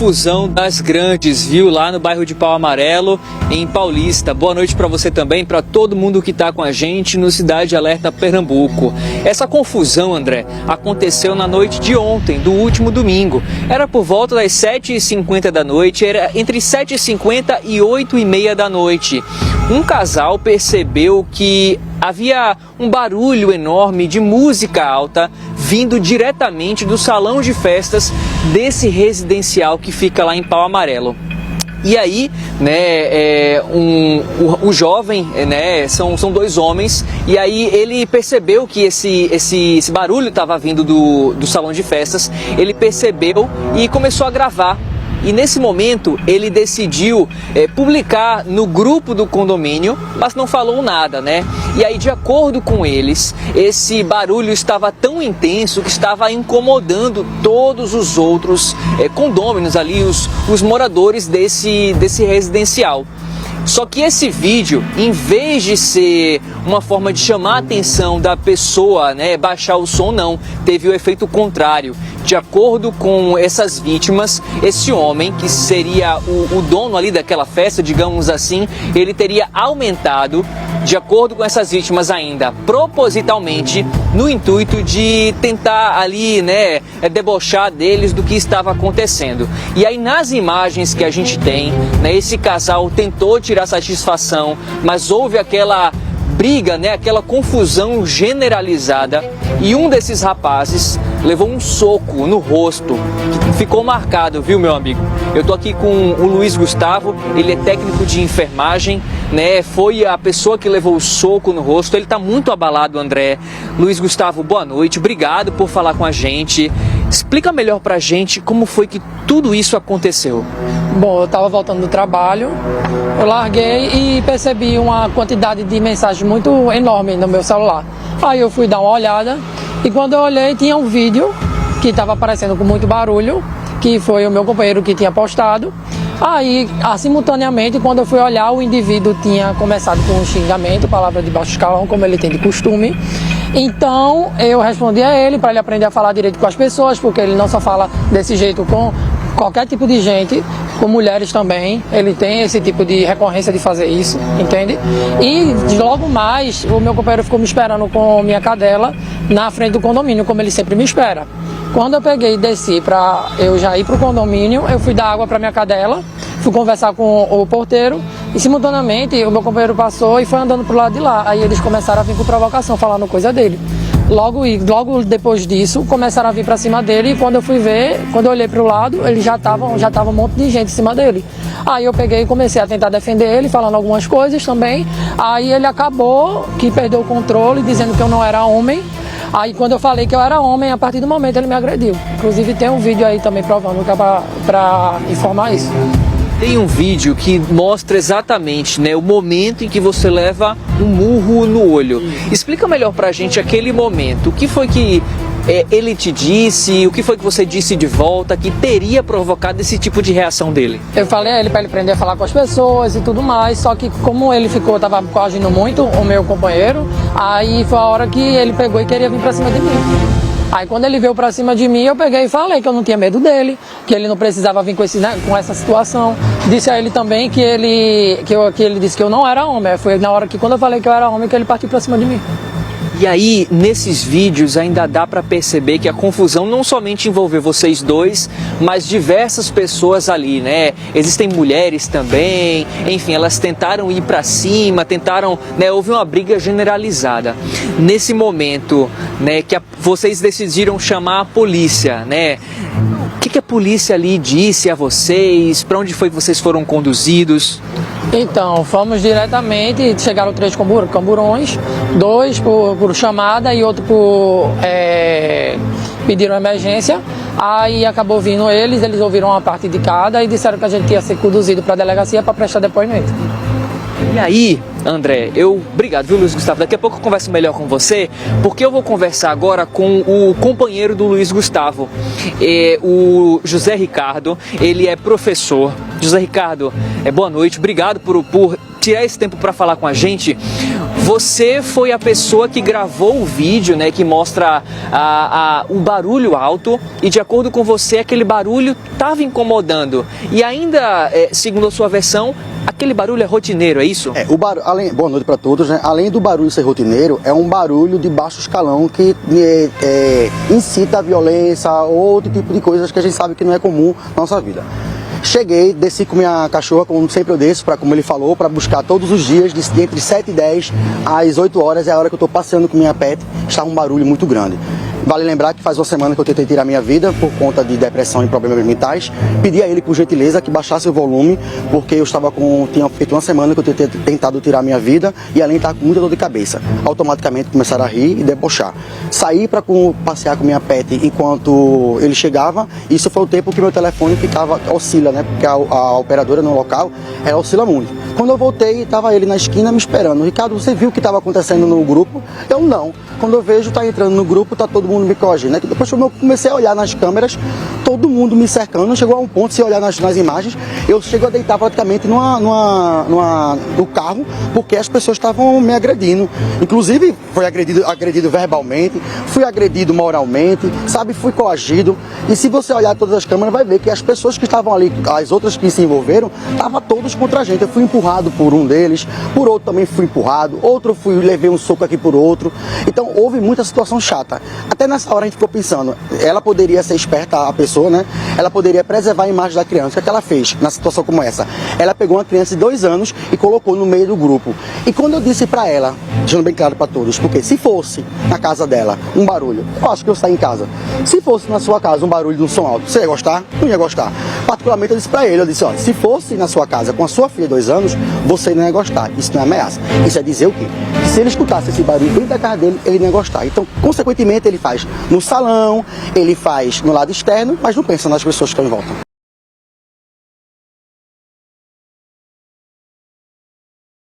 Fusão das grandes, viu? Lá no bairro de Pau Amarelo, em Paulista. Boa noite para você também, para todo mundo que está com a gente no Cidade Alerta Pernambuco. Essa confusão, André, aconteceu na noite de ontem, do último domingo. Era por volta das 7h50 da noite, era entre 7h50 e 8h30 da noite. Um casal percebeu que havia um barulho enorme de música alta vindo diretamente do salão de festas desse residencial que fica lá em Pau Amarelo. E aí, né, o jovem, né, são dois homens, e aí ele percebeu que esse barulho estava vindo do salão de festas, ele percebeu e começou a gravar. E nesse momento ele decidiu publicar no grupo do condomínio, mas não falou nada, né? E aí, de acordo com eles, esse barulho estava tão intenso que estava incomodando todos os outros condôminos ali, os moradores desse residencial. Só que esse vídeo, em vez de ser uma forma de chamar a atenção da pessoa, né, baixar o som, não, teve o efeito contrário. De acordo com essas vítimas, esse homem, que seria o dono ali daquela festa, digamos assim, ele teria aumentado, de acordo com essas vítimas ainda, propositalmente, no intuito de tentar ali, né, debochar deles do que estava acontecendo. E aí, nas imagens que a gente tem, né, esse casal tentou tirar satisfação, mas houve aquela briga, né, aquela confusão generalizada, e um desses rapazes levou um soco no rosto, que ficou marcado, viu, meu amigo? Eu tô aqui com o Luiz Gustavo, ele é técnico de enfermagem, né? Foi a pessoa que levou o soco no rosto, ele tá muito abalado, André. Luiz Gustavo, boa noite, obrigado por falar com a gente. Explica melhor pra gente como foi que tudo isso aconteceu. Bom, eu estava voltando do trabalho, eu larguei e percebi uma quantidade de mensagens muito enorme no meu celular. Aí eu fui dar uma olhada e quando eu olhei tinha um vídeo que estava aparecendo com muito barulho, que foi o meu companheiro que tinha postado. Aí, simultaneamente, quando eu fui olhar, o indivíduo tinha começado com um xingamento, palavra de baixo escalão, como ele tem de costume. Então, eu respondi a ele para ele aprender a falar direito com as pessoas, porque ele não só fala desse jeito com qualquer tipo de gente, com mulheres também, ele tem esse tipo de recorrência de fazer isso, entende? E logo mais, o meu companheiro ficou me esperando com minha cadela na frente do condomínio, como ele sempre me espera. Quando eu peguei e desci para eu já ir para o condomínio, eu fui dar água para minha cadela, fui conversar com o porteiro e simultaneamente o meu companheiro passou e foi andando pro lado de lá. Aí eles começaram a vir com provocação, falando coisa dele. Logo depois disso, começaram a vir para cima dele e quando eu fui ver, quando eu olhei para o lado, ele já tava um monte de gente em cima dele. Aí eu peguei e comecei a tentar defender ele, falando algumas coisas também. Aí ele acabou que perdeu o controle, dizendo que eu não era homem. Aí quando eu falei que eu era homem, a partir do momento ele me agrediu. Inclusive tem um vídeo aí também provando que é para informar isso. Tem um vídeo que mostra exatamente, né, o momento em que você leva um murro no olho. Explica melhor pra gente aquele momento. O que foi que ele te disse, o que foi que você disse de volta que teria provocado esse tipo de reação dele? Eu falei a ele para ele aprender a falar com as pessoas e tudo mais, só que como ele tava coagindo muito o meu companheiro, aí foi a hora que ele pegou e queria vir pra cima de mim. Aí quando ele veio pra cima de mim, eu peguei e falei que eu não tinha medo dele, que ele não precisava vir com essa situação. Disse a ele também que ele disse que eu não era homem. Foi na hora que quando eu falei que eu era homem que ele partiu pra cima de mim. E aí, nesses vídeos ainda dá para perceber que a confusão não somente envolveu vocês dois, mas diversas pessoas ali, né? Existem mulheres também, enfim, elas tentaram ir para cima, né? Houve uma briga generalizada. Nesse momento, né, que vocês decidiram chamar a polícia, né? O que a polícia ali disse a vocês? Para onde foi que vocês foram conduzidos? Então, fomos diretamente, chegaram 3 camburões, 2 por chamada e outro por pediram emergência. Aí acabou vindo eles ouviram uma parte de cada e disseram que a gente ia ser conduzido para a delegacia para prestar depoimento. E aí, André, obrigado, viu, Luiz Gustavo? Daqui a pouco eu converso melhor com você, porque eu vou conversar agora com o companheiro do Luiz Gustavo, o José Ricardo. Ele é professor. José Ricardo, boa noite, obrigado por tirar esse tempo para falar com a gente. Você foi a pessoa que gravou o vídeo, né, que mostra o barulho alto e, de acordo com você, aquele barulho estava incomodando. E ainda, segundo a sua versão, aquele barulho é rotineiro, é isso? Boa noite para todos, né? Além do barulho ser rotineiro, é um barulho de baixo escalão que incita a violência ou outro tipo de coisas que a gente sabe que não é comum na nossa vida. Cheguei, desci com minha cachorra, como sempre eu desço, como ele falou, para buscar todos os dias, entre 7 e 10 às 8 horas, é a hora que eu estou passeando com minha pet, estava um barulho muito grande. Vale lembrar que faz uma semana que eu tentei tirar minha vida por conta de depressão e problemas mentais. Pedi a ele, por gentileza, que baixasse o volume, porque eu tinha feito uma semana que eu tinha tentado tirar minha vida e além de estar com muita dor de cabeça. Automaticamente começaram a rir e debochar. Saí para passear com minha pet enquanto ele chegava. Isso foi o tempo que meu telefone oscila, né? Porque a operadora no local, ela oscila muito. Quando eu voltei, estava ele na esquina me esperando. Ricardo, você viu o que estava acontecendo no grupo? Eu não. Quando eu vejo, tá entrando no grupo, tá todo mundo me coagindo, né? Depois eu comecei a olhar nas câmeras, todo mundo me cercando, chegou a um ponto, se olhar nas imagens, eu chego a deitar praticamente no carro, porque as pessoas estavam me agredindo. Inclusive, fui agredido verbalmente, fui agredido moralmente, sabe? Fui coagido. E se você olhar todas as câmeras, vai ver que as pessoas que estavam ali, as outras que se envolveram, estavam todos contra a gente. Eu fui empurrado por um deles, por outro também fui empurrado, levei um soco aqui por outro. Então, houve muita situação chata. Até nessa hora a gente ficou pensando, ela poderia ser esperta, a pessoa, né? Ela poderia preservar a imagem da criança. O que ela fez na situação como essa? Ela pegou uma criança de 2 anos e colocou no meio do grupo. E quando eu disse pra ela, deixando bem claro pra todos, porque se fosse na casa dela um barulho, eu acho que eu saí em casa. Se fosse na sua casa um barulho de um som alto, você ia gostar? Não ia gostar. Particularmente eu disse pra ele, eu disse, ó, se fosse na sua casa com a sua filha de 2 anos, você não ia gostar. Isso não é ameaça. Isso é dizer o quê? Que se ele escutasse esse barulho dentro da casa dele, ele não ia gostar. Então, consequentemente, ele faz no salão, ele faz no lado externo, mas não pensa nas pessoas que estão em volta.